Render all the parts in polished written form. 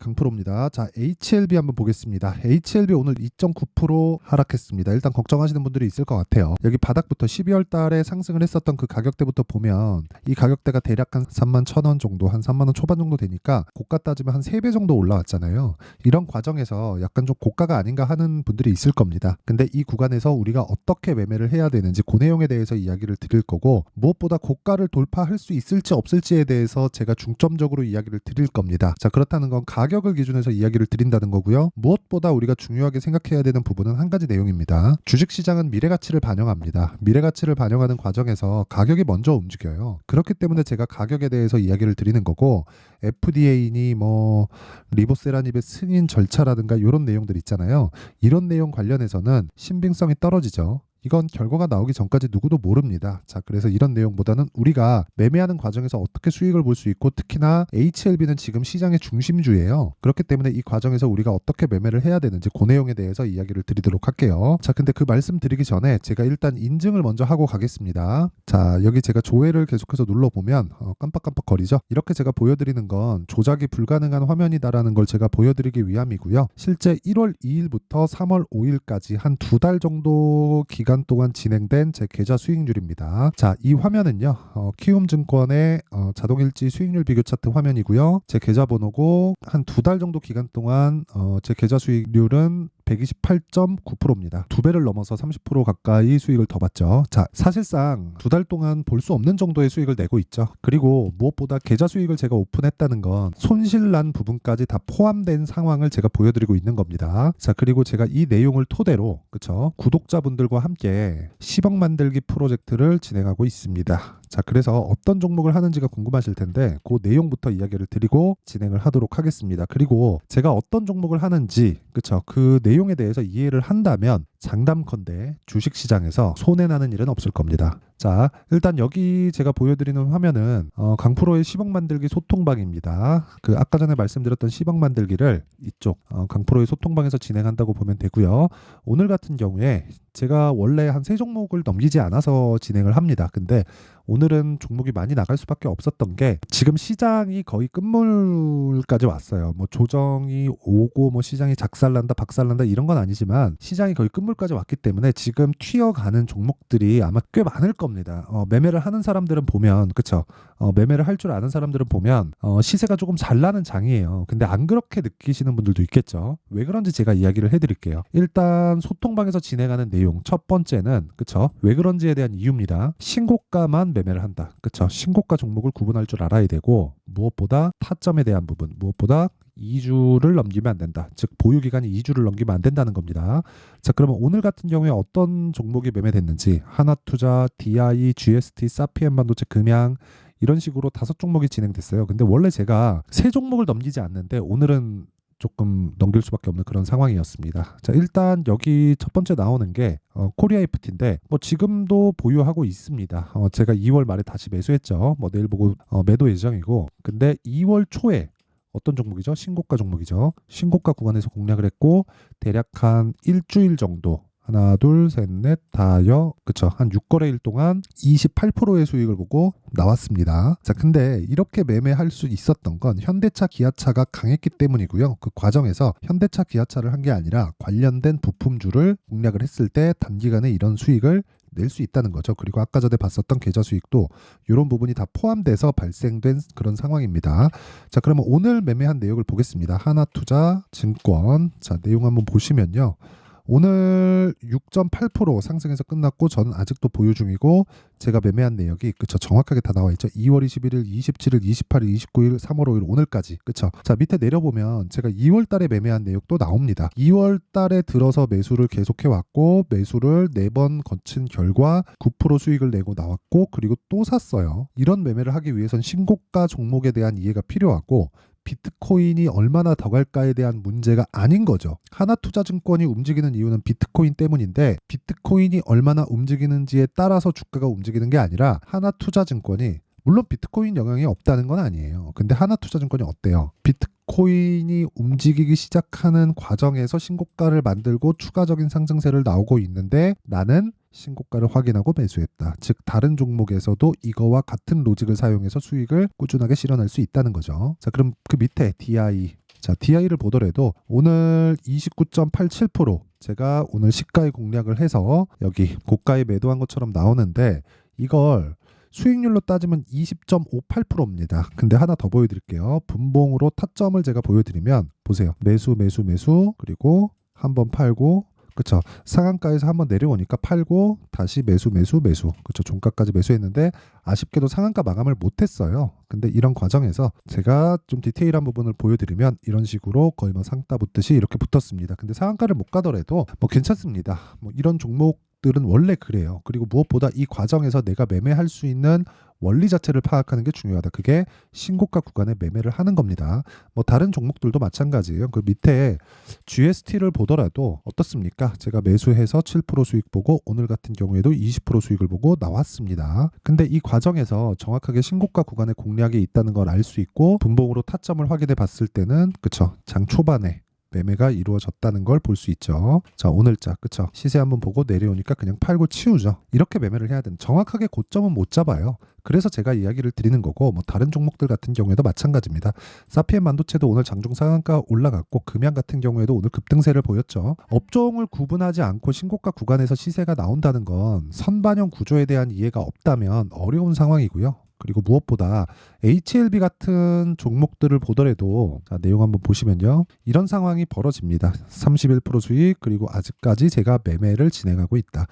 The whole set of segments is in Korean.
강프로입니다. 자, HLB 한번 보겠습니다. HLB 오늘 2.9% 하락했습니다. 일단 걱정하시는 분들이 있을 것 같아요. 여기 바닥부터 12월 달에 상승을 했었던 그 가격대부터 보면 이 가격대가 대략 한 31,000원 정도, 한 3만 원 초반 정도 되니까 고가 따지면 한 3배 정도 올라왔잖아요. 이런 과정에서 약간 좀 고가가 아닌가 하는 분들이 있을 겁니다. 근데 이 구간에서 우리가 어떻게 매매를 해야 되는지 그 내용에 대해서 이야기를 드릴 거고, 무엇보다 고가를 돌파할 수 있을지 없을지에 대해서 제가 중점적으로 이야기를 드릴 겁니다. 자, 그렇다는 건 가격을 기준해서 이야기를 드린다는 거고요. 무엇보다 우리가 중요하게 생각해야 되는 부분은 한 가지 내용입니다. 주식시장은 미래가치를 반영합니다. 미래가치를 반영하는 과정에서 가격이 먼저 움직여요. 그렇기 때문에 제가 가격에 대해서 이야기를 드리는 거고, FDA니 뭐 리보세라닙의 승인 절차라든가 이런 내용들 있잖아요. 이런 내용 관련해서는 신빙성이 떨어지죠. 이건 결과가 나오기 전까지 누구도 모릅니다. 자, 그래서 이런 내용보다는 우리가 매매하는 과정에서 어떻게 수익을 볼 수 있고, 특히나 HLB는 지금 시장의 중심주예요. 그렇기 때문에 이 과정에서 우리가 어떻게 매매를 해야 되는지 그 내용에 대해서 이야기를 드리도록 할게요. 자, 근데 그 말씀 드리기 전에 제가 일단 인증을 먼저 하고 가겠습니다. 자, 여기 제가 조회를 계속해서 눌러보면 깜빡깜빡 거리죠. 이렇게 제가 보여드리는 건 조작이 불가능한 화면이다라는 걸 제가 보여드리기 위함이고요. 실제 1월 2일부터 3월 5일까지 한 2달 정도 기간 동안 진행된 제 계좌 수익률입니다. 자, 이 화면은요, 키움증권의 자동일지 수익률 비교 차트 화면이고요. 제 계좌번호고 한 2달 정도 기간 동안 제 계좌 수익률은 128.9%입니다. 2배를 넘어서 30% 가까이 수익을 더 봤죠. 자, 사실상 2달 동안 볼 수 없는 정도의 수익을 내고 있죠. 그리고 무엇보다 계좌 수익을 제가 오픈했다는 건 손실난 부분까지 다 포함된 상황을 제가 보여드리고 있는 겁니다. 자, 그리고 제가 이 내용을 토대로, 그쵸, 구독자분들과 함께 10억 만들기 프로젝트를 진행하고 있습니다. 자, 그래서 어떤 종목을 하는지가 궁금하실 텐데 그 내용부터 이야기를 드리고 진행을 하도록 하겠습니다. 그리고 제가 어떤 종목을 하는지, 그쵸, 그 내용에 대해서 이해를 한다면 장담컨대 주식시장에서 손해나는 일은 없을 겁니다. 자, 일단 여기 제가 보여드리는 화면은 강프로의 10억 만들기 소통방입니다. 그 아까 전에 말씀드렸던 10억 만들기를 이쪽 강프로의 소통방에서 진행한다고 보면 되고요. 오늘 같은 경우에 제가 원래 한 3종목을 넘기지 않아서 진행을 합니다. 근데 오늘은 종목이 많이 나갈 수밖에 없었던 게, 지금 시장이 거의 끝물까지 왔어요. 뭐 조정이 오고 뭐 시장이 작살난다 박살난다 이런 건 아니지만 시장이 거의 끝물까지 왔기 때문에 지금 튀어가는 종목들이 아마 꽤 많을 겁니다. 매매를 하는 사람들은 보면, 그쵸, 매매를 할 줄 아는 사람들은 보면 시세가 조금 잘 나는 장이에요. 근데 안 그렇게 느끼시는 분들도 있겠죠. 왜 그런지 제가 이야기를 해드릴게요. 일단 소통방에서 진행하는 내용 첫 번째는, 그쵸, 왜 그런지에 대한 이유입니다. 신고가만 매매를 한다. 그쵸, 신고가 종목을 구분할 줄 알아야 되고, 무엇보다 타점에 대한 부분, 무엇보다 2주를 넘기면 안 된다. 즉 보유기간이 2주를 넘기면 안 된다는 겁니다. 자, 그러면 오늘 같은 경우에 어떤 종목이 매매됐는지, 하나투자, DI, GST, 사피엔 반도체, 금양, 이런 식으로 5종목이 진행됐어요. 근데 원래 제가 3종목을 넘기지 않는데 오늘은 조금 넘길 수밖에 없는 그런 상황이었습니다. 자, 일단 여기 첫 번째 나오는 게 코리아 FT인데 뭐 지금도 보유하고 있습니다. 제가 2월 말에 다시 매수했죠. 뭐 내일 보고 매도 예정이고, 근데 2월 초에 어떤 종목이죠? 신고가 종목이죠. 신고가 구간에서 공략을 했고, 대략 한 일주일 정도, 하나, 둘, 셋, 넷, 다여, 그쵸, 한 6거래일 동안 28%의 수익을 보고 나왔습니다. 자, 근데 이렇게 매매할 수 있었던 건 현대차, 기아차가 강했기 때문이고요. 그 과정에서 현대차, 기아차를 한 게 아니라 관련된 부품주를 공략을 했을 때 단기간에 이런 수익을 낼 수 있다는 거죠. 그리고 아까 전에 봤었던 계좌 수익도 이런 부분이 다 포함돼서 발생된 그런 상황입니다. 자, 그러면 오늘 매매한 내역을 보겠습니다. 하나투자 증권. 자, 내용 한번 보시면요. 오늘 6.8% 상승해서 끝났고, 저는 아직도 보유 중이고, 제가 매매한 내역이, 그쵸, 정확하게 다 나와 있죠. 2월 21일, 27일, 28일, 29일, 3월 5일, 오늘까지. 그쵸. 자, 밑에 내려보면 제가 2월 달에 매매한 내역도 나옵니다. 2월 달에 들어서 매수를 계속해 왔고, 매수를 4번 거친 결과 9% 수익을 내고 나왔고, 그리고 또 샀어요. 이런 매매를 하기 위해선 신고가 종목에 대한 이해가 필요하고, 비트코인이 얼마나 더 갈까에 대한 문제가 아닌 거죠. 하나투자증권이 움직이는 이유는 비트코인 때문인데, 비트코인이 얼마나 움직이는지에 따라서 주가가 움직이는 게 아니라, 하나투자증권이, 물론 비트코인 영향이 없다는 건 아니에요. 근데 하나투자증권이 어때요? 비트코인이 움직이기 시작하는 과정에서 신고가를 만들고 추가적인 상승세를 나오고 있는데, 나는 신고가를 확인하고 매수했다. 즉 다른 종목에서도 이거와 같은 로직을 사용해서 수익을 꾸준하게 실현할 수 있다는 거죠. 자, 그럼 그 밑에 DI 자, DI를 보더라도 오늘 29.87% 제가 오늘 시가에 공략을 해서 여기 고가에 매도한 것처럼 나오는데 이걸 수익률로 따지면 20.58%입니다. 근데 하나 더 보여드릴게요. 분봉으로 타점을 제가 보여드리면 보세요. 매수 매수 매수 그리고 한번 팔고 그쵸. 상한가에서 한번 내려오니까 팔고 다시 매수 매수 매수 그쵸. 종가까지 매수했는데 아쉽게도 상한가 마감을 못했어요. 근데 이런 과정에서 제가 좀 디테일한 부분을 보여드리면 이런 식으로 거의 뭐 상따 붙듯이 이렇게 붙었습니다. 근데 상한가를 못 가더라도 뭐 괜찮습니다. 뭐 이런 종목들은 원래 그래요. 그리고 무엇보다 이 과정에서 내가 매매할 수 있는 원리 자체를 파악하는 게 중요하다. 그게 신고가 구간에 매매를 하는 겁니다. 뭐 다른 종목들도 마찬가지예요. 그 밑에 GST를 보더라도 어떻습니까? 제가 매수해서 7% 수익 보고 오늘 같은 경우에도 20% 수익을 보고 나왔습니다. 근데 이 과정에서 정확하게 신고가 구간에 공략이 있다는 걸 알 수 있고 분봉으로 타점을 확인해 봤을 때는 그쵸. 장 초반에 매매가 이루어졌다는 걸 볼 수 있죠. 자, 오늘자 그쵸. 시세 한번 보고 내려오니까 그냥 팔고 치우죠. 이렇게 매매를 해야 되는 정확하게 고점은 못 잡아요. 그래서 제가 이야기를 드리는 거고 뭐 다른 종목들 같은 경우에도 마찬가지입니다. 사피엔 반도체도 오늘 장중 상한가 올라갔고 금양 같은 경우에도 오늘 급등세를 보였죠. 업종을 구분하지 않고 신고가 구간에서 시세가 나온다는 건 선반영 구조에 대한 이해가 없다면 어려운 상황이고요. 그리고 무엇보다 HLB 같은 종목들을 보더라도 자, 내용 한번 보시면요. 이런 상황이 벌어집니다. 31% 수익 그리고 아직까지 제가 매매를 진행하고 있다.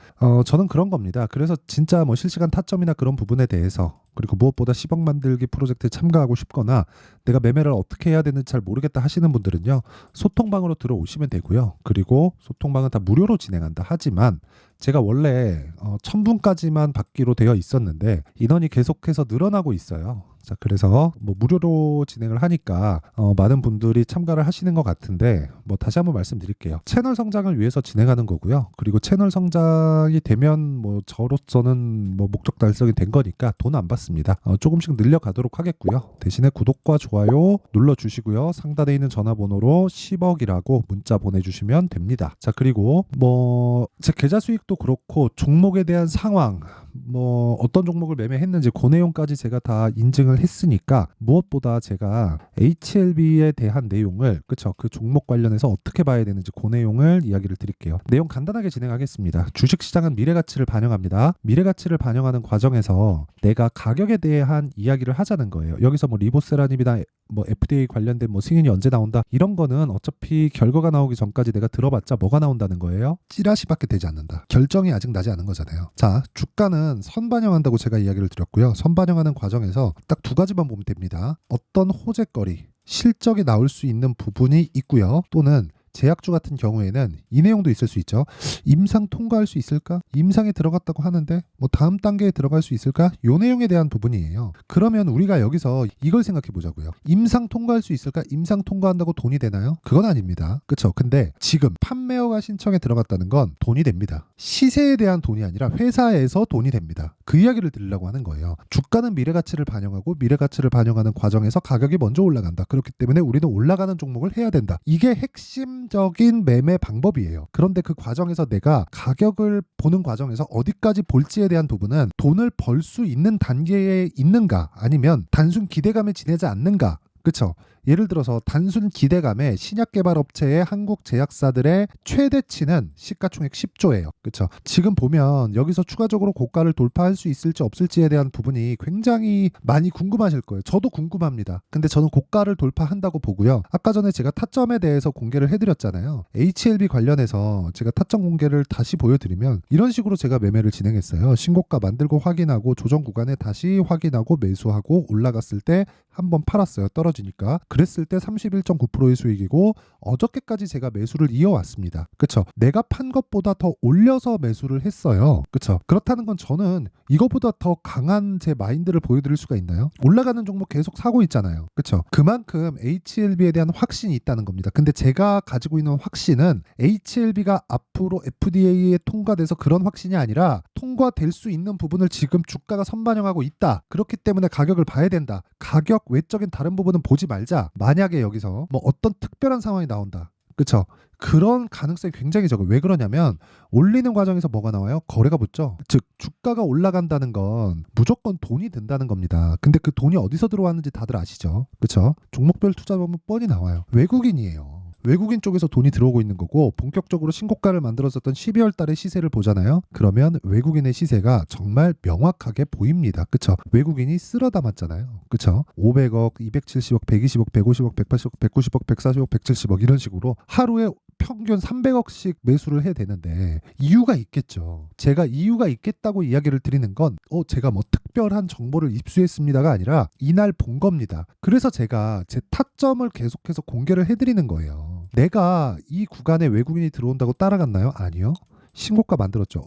저는 그런 겁니다. 그래서 진짜 뭐 실시간 타점이나 그런 부분에 대해서 그리고 무엇보다 10억 만들기 프로젝트에 참가하고 싶거나 내가 매매를 어떻게 해야 되는지 잘 모르겠다 하시는 분들은요. 소통방으로 들어오시면 되고요. 그리고 소통방은 다 무료로 진행한다. 하지만 제가 원래 1000분까지만 받기로 되어 있었는데 인원이 계속해서 늘어나고 있어요. 자, 그래서 뭐 무료로 진행을 하니까 많은 분들이 참가를 하시는 것 같은데 뭐 다시 한번 말씀드릴게요. 채널 성장을 위해서 진행하는 거고요. 그리고 채널 성장이 되면 뭐 저로서는 뭐 목적 달성이 된 거니까 돈 안 받습니다. 조금씩 늘려가도록 하겠고요. 대신에 구독과 좋아요 눌러주시고요. 상단에 있는 전화번호로 10억이라고 문자 보내주시면 됩니다. 자, 그리고 뭐 제 계좌 수익도 그렇고 종목에 대한 상황 뭐 어떤 종목을 매매했는지 그 내용까지 제가 다 인증을 했으니까 무엇보다 제가 HLB에 대한 내용을 그쵸 그 종목 관련해서 어떻게 봐야 되는지 그 내용을 이야기를 드릴게요. 내용 간단하게 진행하겠습니다. 주식시장은 미래가치를 반영합니다. 미래가치를 반영하는 과정에서 내가 가격에 대한 이야기를 하자는 거예요. 여기서 뭐 리보세라님이나 뭐 FDA 관련된 뭐 승인이 언제 나온다 이런 거는 어차피 결과가 나오기 전까지 내가 들어봤자 뭐가 나온다는 거예요? 찌라시밖에 되지 않는다. 결정이 아직 나지 않은 거잖아요. 자, 주가는 선반영한다고 제가 이야기를 드렸고요. 선반영하는 과정에서 딱 두 가지만 보면 됩니다. 어떤 호재거리, 실적이 나올 수 있는 부분이 있고요. 또는 제약주 같은 경우에는 이 내용도 있을 수 있죠. 임상 통과할 수 있을까? 임상에 들어갔다고 하는데 뭐 다음 단계에 들어갈 수 있을까? 요 내용에 대한 부분이에요. 그러면 우리가 여기서 이걸 생각해 보자고요. 임상 통과할 수 있을까? 임상 통과한다고 돈이 되나요? 그건 아닙니다. 그쵸? 근데 지금 판매허가 신청에 들어갔다는 건 돈이 됩니다. 시세에 대한 돈이 아니라 회사에서 돈이 됩니다. 그 이야기를 드리려고 하는 거예요. 주가는 미래가치를 반영하고 미래가치를 반영하는 과정에서 가격이 먼저 올라간다. 그렇기 때문에 우리는 올라가는 종목을 해야 된다. 이게 핵심적인 매매 방법이에요. 그런데 그 과정에서 내가 가격을 보는 과정에서 어디까지 볼지에 대한 부분은 돈을 벌 수 있는 단계에 있는가 아니면 단순 기대감에 지내지 않는가. 그쵸? 예를 들어서 단순 기대감에 신약 개발 업체의 한국 제약사들의 최대치는 시가총액 10조예요. 그렇죠? 지금 보면 여기서 추가적으로 고가를 돌파할 수 있을지 없을지에 대한 부분이 굉장히 많이 궁금하실 거예요. 저도 궁금합니다. 근데 저는 고가를 돌파한다고 보고요. 아까 전에 제가 타점에 대해서 공개를 해드렸잖아요. HLB 관련해서 제가 타점 공개를 다시 보여드리면 이런 식으로 제가 매매를 진행했어요. 신고가 만들고 확인하고 조정 구간에 다시 확인하고 매수하고 올라갔을 때 한번 팔았어요. 떨어지니까. 그랬을 때 31.9%의 수익이고 어저께까지 제가 매수를 이어왔습니다. 그쵸? 내가 판 것보다 더 올려서 매수를 했어요. 그쵸? 그렇다는 건 저는 이거보다 더 강한 제 마인드를 보여드릴 수가 있나요? 올라가는 종목 계속 사고 있잖아요. 그쵸? 그만큼 HLB에 대한 확신이 있다는 겁니다. 근데 제가 가지고 있는 확신은 HLB가 앞으로 FDA에 통과돼서 그런 확신이 아니라 통과될 수 있는 부분을 지금 주가가 선반영하고 있다. 그렇기 때문에 가격을 봐야 된다. 가격 외적인 다른 부분은 보지 말자. 만약에 여기서 뭐 어떤 특별한 상황이 나온다. 그쵸? 그런 가능성이 굉장히 적어요. 왜 그러냐면 올리는 과정에서 뭐가 나와요? 거래가 붙죠. 즉 주가가 올라간다는 건 무조건 돈이 든다는 겁니다. 근데 그 돈이 어디서 들어왔는지 다들 아시죠? 그쵸? 종목별 투자 보면 뻔히 나와요. 외국인이에요. 외국인 쪽에서 돈이 들어오고 있는 거고 본격적으로 신고가를 만들었었던 12월 달의 시세를 보잖아요. 그러면 외국인의 시세가 정말 명확하게 보입니다. 그쵸? 외국인이 쓸어 담았잖아요. 그쵸? 500억, 270억, 120억, 150억, 180억, 190억, 140억, 170억 이런 식으로 하루에 평균 300억씩 매수를 해야 되는데 이유가 있겠죠. 제가 이유가 있겠다고 이야기를 드리는 건 제가 뭐 특별한 정보를 입수했습니다가 아니라 이날 본 겁니다. 그래서 제가 제 타점을 계속해서 공개를 해드리는 거예요. 내가 이 구간에 외국인이 들어온다고 따라갔나요? 아니요. 신고가 만들었죠.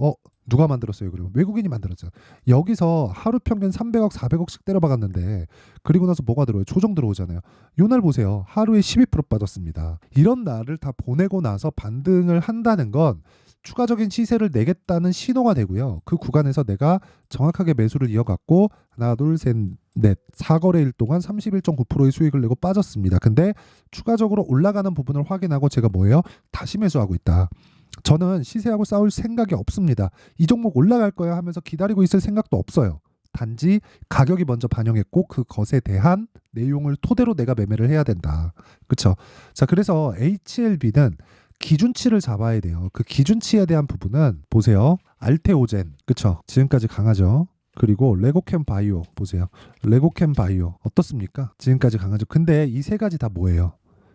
누가 만들었어요? 그러면 외국인이 만들었죠. 여기서 하루 평균 300억, 400억씩 때려박았는데 그리고 나서 뭐가 들어요? 조정 들어오잖아요. 요 날 보세요. 하루에 12% 빠졌습니다. 이런 날을 다 보내고 나서 반등을 한다는 건 추가적인 시세를 내겠다는 신호가 되고요. 그 구간에서 내가 정확하게 매수를 이어갔고 하나, 둘, 셋, 넷, 4거래일 동안 31.9%의 수익을 내고 빠졌습니다. 근데 추가적으로 올라가는 부분을 확인하고 제가 뭐예요? 다시 매수하고 있다. 저는 시세하고 싸울 생각이 없습니다. 이 종목 올라갈 거야 하면서 기다리고 있을 생각도 없어요. 단지 가격이 먼저 반영했고 그것에 대한 내용을 토대로 내가 매매를 해야 된다. 그렇죠? 자, 그래서 HLB는 기준치를 잡아야 돼요. 그 기준치에 대한 부분은 보세요. 알테오젠, 그쵸? 지금까지 강하죠. 그리고 레고캠 바이오 보세요. 레고캠 바이오 어떻습니까? 지금까지 강하죠. 근데 이 세 가지 다 뭐예요?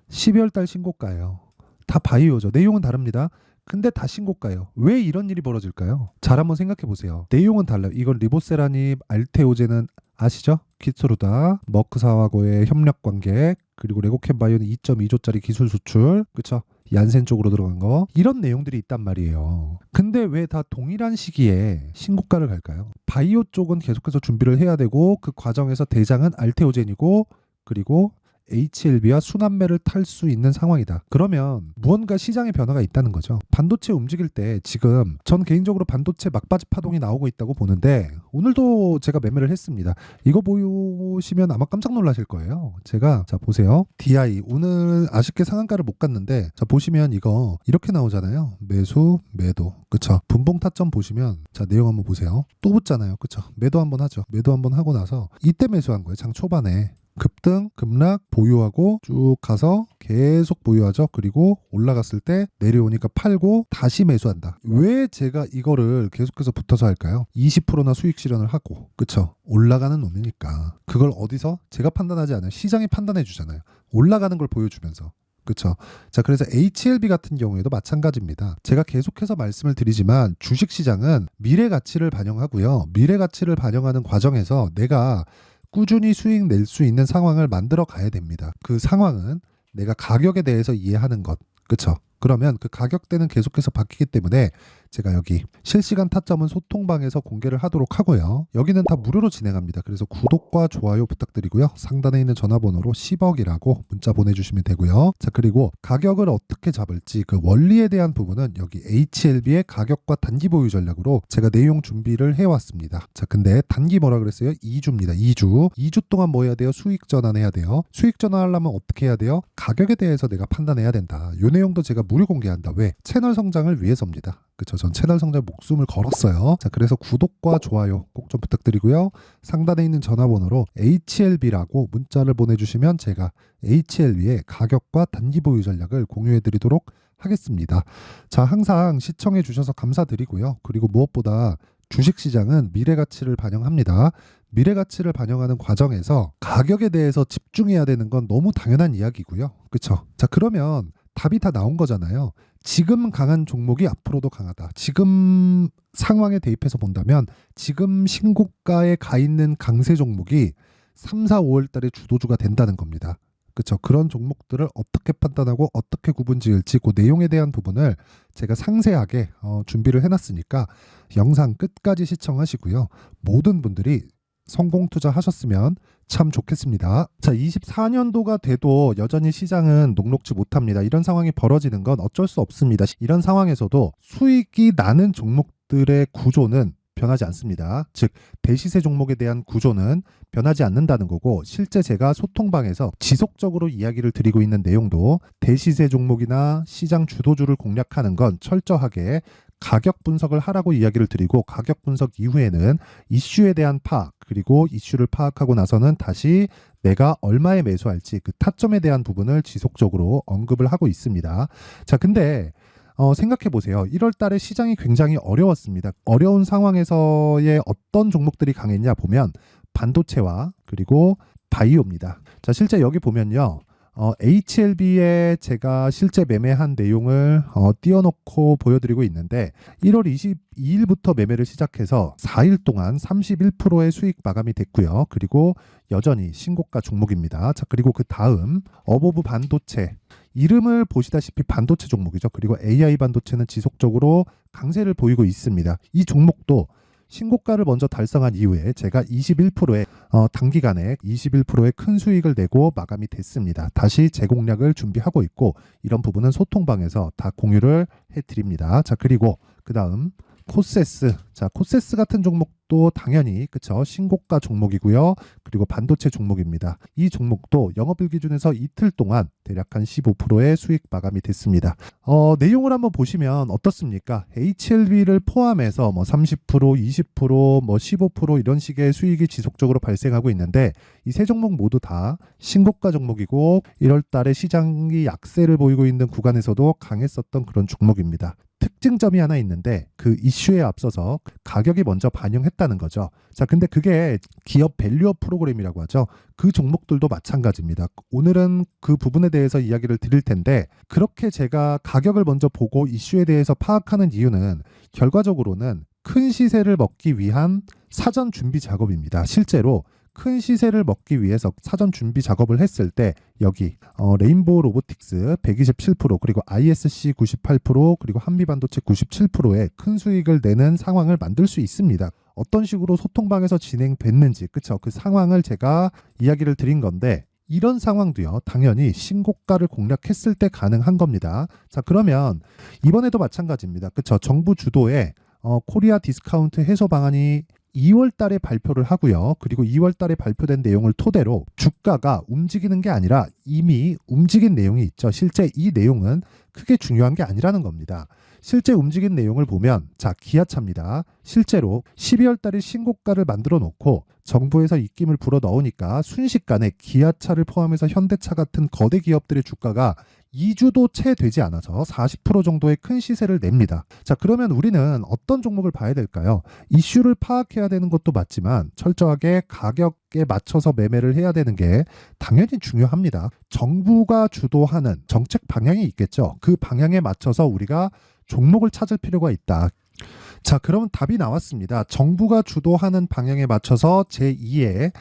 12월 달 신고가예요. 다 바이오죠. 내용은 다릅니다. 근데 다 신고가예요. 왜 이런 일이 벌어질까요? 잘 한번 생각해 보세요. 내용은 달라요. 이건 리보세라닙, 알테오젠은 아시죠? 키스루다, 머크사하고의 협력 관계, 그리고 레고캠 바이오는 2.2조짜리 기술 수출, 그쵸? 얀센 쪽으로 들어간 거 이런 내용들이 있단 말이에요. 근데 왜 다 동일한 시기에 신고가를 갈까요? 바이오 쪽은 계속해서 준비를 해야 되고 그 과정에서 대장은 알테오젠이고 그리고 HLB와 순환매를 탈 수 있는 상황이다. 그러면 무언가 시장의 변화가 있다는 거죠. 반도체 움직일 때 지금 전 개인적으로 반도체 막바지 파동이 나오고 있다고 보는데 오늘도 제가 매매를 했습니다. 이거 보시면 아마 깜짝 놀라실 거예요. 제가 자 보세요. DI 오늘 아쉽게 상한가를 못 갔는데 자 보시면 이거 이렇게 나오잖아요. 매수, 매도. 그쵸? 분봉 타점 보시면 자 내용 한번 보세요. 또 붙잖아요. 그쵸? 매도 한번 하죠. 매도 한번 하고 나서 이때 매수한 거예요. 장 초반에. 급등, 급락, 보유하고 쭉 가서 계속 보유하죠. 그리고 올라갔을 때 내려오니까 팔고 다시 매수한다. 왜 제가 이거를 계속해서 붙어서 할까요? 20%나 수익 실현을 하고 그쵸? 올라가는 놈이니까 그걸 어디서? 제가 판단하지 않아요. 시장이 판단해 주잖아요. 올라가는 걸 보여주면서 그쵸? 자, 그래서 HLB 같은 경우에도 마찬가지입니다. 제가 계속해서 말씀을 드리지만 주식시장은 미래 가치를 반영하고요. 미래 가치를 반영하는 과정에서 내가 꾸준히 수익 낼 수 있는 상황을 만들어 가야 됩니다. 그 상황은 내가 가격에 대해서 이해하는 것. 그쵸? 그러면 그 가격대는 계속해서 바뀌기 때문에 제가 여기 실시간 타점은 소통방에서 공개를 하도록 하고요. 여기는 다 무료로 진행합니다. 그래서 구독과 좋아요 부탁드리고요. 상단에 있는 전화번호로 10억이라고 문자 보내주시면 되고요. 자, 그리고 가격을 어떻게 잡을지 그 원리에 대한 부분은 여기 HLB의 가격과 단기 보유 전략으로 제가 내용 준비를 해왔습니다. 자, 근데 단기 뭐라 그랬어요? 2주입니다. 2주 동안 뭐 해야 돼요? 수익 전환해야 돼요. 수익 전환하려면 어떻게 해야 돼요? 가격에 대해서 내가 판단해야 된다. 이 내용도 제가 무료 공개한다. 왜? 채널 성장을 위해서입니다. 그쵸? 전 채널 성장에 목숨을 걸었어요. 자, 그래서 구독과 좋아요 꼭 좀 부탁드리고요. 상단에 있는 전화번호로 HLB라고 문자를 보내주시면 제가 HLB의 가격과 단기 보유 전략을 공유해드리도록 하겠습니다. 자, 항상 시청해 주셔서 감사드리고요. 그리고 무엇보다 주식시장은 미래가치를 반영합니다. 미래가치를 반영하는 과정에서 가격에 대해서 집중해야 되는 건 너무 당연한 이야기고요. 그쵸? 자, 그러면 답이 다 나온 거잖아요. 지금 강한 종목이 앞으로도 강하다. 지금 상황에 대입해서 본다면 지금 신고가에 가 있는 강세 종목이 3, 4, 5월 달에 주도주가 된다는 겁니다. 그렇죠. 그런 종목들을 어떻게 판단하고 어떻게 구분 지을지 그 내용에 대한 부분을 제가 상세하게 준비를 해놨으니까 영상 끝까지 시청하시고요. 모든 분들이 성공 투자하셨으면 참 좋겠습니다. 자, 24년도가 돼도 여전히 시장은 녹록지 못합니다. 이런 상황이 벌어지는 건 어쩔 수 없습니다. 이런 상황에서도 수익이 나는 종목들의 구조는 변하지 않습니다. 즉 대시세 종목에 대한 구조는 변하지 않는다는 거고, 실제 제가 소통방에서 지속적으로 이야기를 드리고 있는 내용도 대시세 종목이나 시장 주도주를 공략하는 건 철저하게 가격 분석을 하라고 이야기를 드리고, 가격 분석 이후에는 이슈에 대한 파악, 그리고 이슈를 파악하고 나서는 다시 내가 얼마에 매수할지 그 타점에 대한 부분을 지속적으로 언급을 하고 있습니다. 자, 근데 생각해 보세요. 1월 달에 시장이 굉장히 어려웠습니다. 어려운 상황에서의 어떤 종목들이 강했냐 보면 반도체와 그리고 바이오입니다. 자, 실제 여기 보면요. HLB에 제가 실제 매매한 내용을 띄워놓고 보여드리고 있는데, 1월 22일부터 매매를 시작해서 4일 동안 31%의 수익 마감이 됐고요. 그리고 여전히 신고가 종목입니다. 자, 그리고 그 다음 어보브 반도체, 이름을 보시다시피 반도체 종목이죠. 그리고 AI 반도체는 지속적으로 강세를 보이고 있습니다. 이 종목도 신고가를 먼저 달성한 이후에 제가 21%의 단기간에 21%의 큰 수익을 내고 마감이 됐습니다. 다시 재공략을 준비하고 있고, 이런 부분은 소통방에서 다 공유를 해드립니다. 자, 그리고 그 다음 코세스. 자, 코세스 같은 종목도 당연히 그쵸, 신고가 종목이고요. 그리고 반도체 종목입니다. 이 종목도 영업일 기준에서 이틀 동안 대략 한 15%의 수익 마감이 됐습니다. 내용을 한번 보시면 어떻습니까? HLB를 포함해서 뭐 30%, 20%, 뭐 15% 이런 식의 수익이 지속적으로 발생하고 있는데, 이 세 종목 모두 다 신고가 종목이고 1월 달에 시장이 약세를 보이고 있는 구간에서도 강했었던 그런 종목입니다. 특징점이 하나 있는데, 그 이슈에 앞서서 가격이 먼저 반영했다는 거죠. 자, 근데 그게 기업 밸류업 프로그램이라고 하죠. 그 종목들도 마찬가지입니다. 오늘은 그 부분에 대해서 이야기를 드릴 텐데, 그렇게 제가 가격을 먼저 보고 이슈에 대해서 파악하는 이유는 결과적으로는 큰 시세를 먹기 위한 사전 준비 작업입니다. 실제로 큰 시세를 먹기 위해서 사전 준비 작업을 했을 때 여기 레인보우 로보틱스 127%, 그리고 ISC 98%, 그리고 한미반도체 97%의 큰 수익을 내는 상황을 만들 수 있습니다. 어떤 식으로 소통방에서 진행됐는지, 그쵸? 그 상황을 제가 이야기를 드린 건데, 이런 상황도요, 당연히 신고가를 공략했을 때 가능한 겁니다. 자, 그러면 이번에도 마찬가지입니다. 그쵸? 정부 주도의 코리아 디스카운트 해소 방안이 2월 달에 발표를 하고요. 그리고 2월 달에 발표된 내용을 토대로 주가가 움직이는 게 아니라 이미 움직인 내용이 있죠. 실제 이 내용은 크게 중요한 게 아니라는 겁니다. 실제 움직인 내용을 보면, 자, 기아차입니다. 실제로 12월 달에 신고가를 만들어 놓고 정부에서 입김을 불어 넣으니까 순식간에 기아차를 포함해서 현대차 같은 거대 기업들의 주가가 2주도 채 되지 않아서 40% 정도의 큰 시세를 냅니다. 자, 그러면 우리는 어떤 종목을 봐야 될까요? 이슈를 파악해야 되는 것도 맞지만 철저하게 가격에 맞춰서 매매를 해야 되는 게 당연히 중요합니다. 정부가 주도하는 정책 방향이 있겠죠. 그 방향에 맞춰서 우리가 종목을 찾을 필요가 있다. 자, 그럼 답이 나왔습니다. 정부가 주도하는 방향에 맞춰서 제2의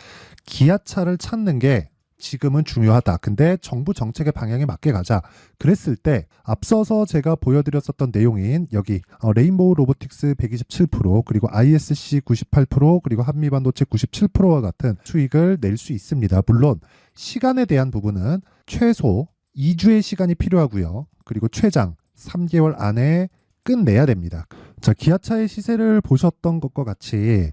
기아차를 찾는 게 지금은 중요하다. 근데 정부 정책의 방향에 맞게 가자. 그랬을 때 앞서서 제가 보여드렸었던 내용인 여기 레인보우 로보틱스 127%, 그리고 ISC 98%, 그리고 한미반도체 97%와 같은 수익을 낼 수 있습니다. 물론 시간에 대한 부분은 최소 2주의 시간이 필요하고요. 그리고 최장 3개월 안에 끝내야 됩니다. 자, 기아차의 시세를 보셨던 것과 같이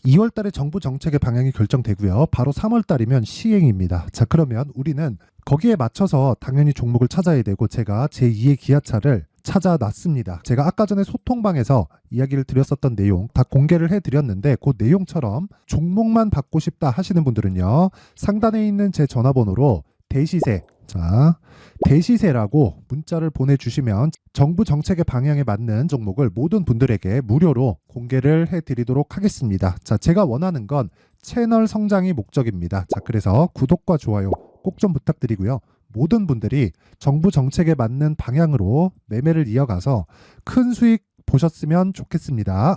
2월 달에 정부 정책의 방향이 결정되고요. 바로 3월 달이면 시행입니다. 자, 그러면 우리는 거기에 맞춰서 당연히 종목을 찾아야 되고, 제가 제2의 기아차를 찾아놨습니다. 제가 아까 전에 소통방에서 이야기를 드렸었던 내용 다 공개를 해드렸는데, 그 내용처럼 종목만 받고 싶다 하시는 분들은요, 상단에 있는 제 전화번호로 대시세, 자, 대시세라고 문자를 보내주시면 정부 정책의 방향에 맞는 종목을 모든 분들에게 무료로 공개를 해드리도록 하겠습니다. 자, 제가 원하는 건 채널 성장이 목적입니다. 자, 그래서 구독과 좋아요 꼭 좀 부탁드리고요. 모든 분들이 정부 정책에 맞는 방향으로 매매를 이어가서 큰 수익 보셨으면 좋겠습니다.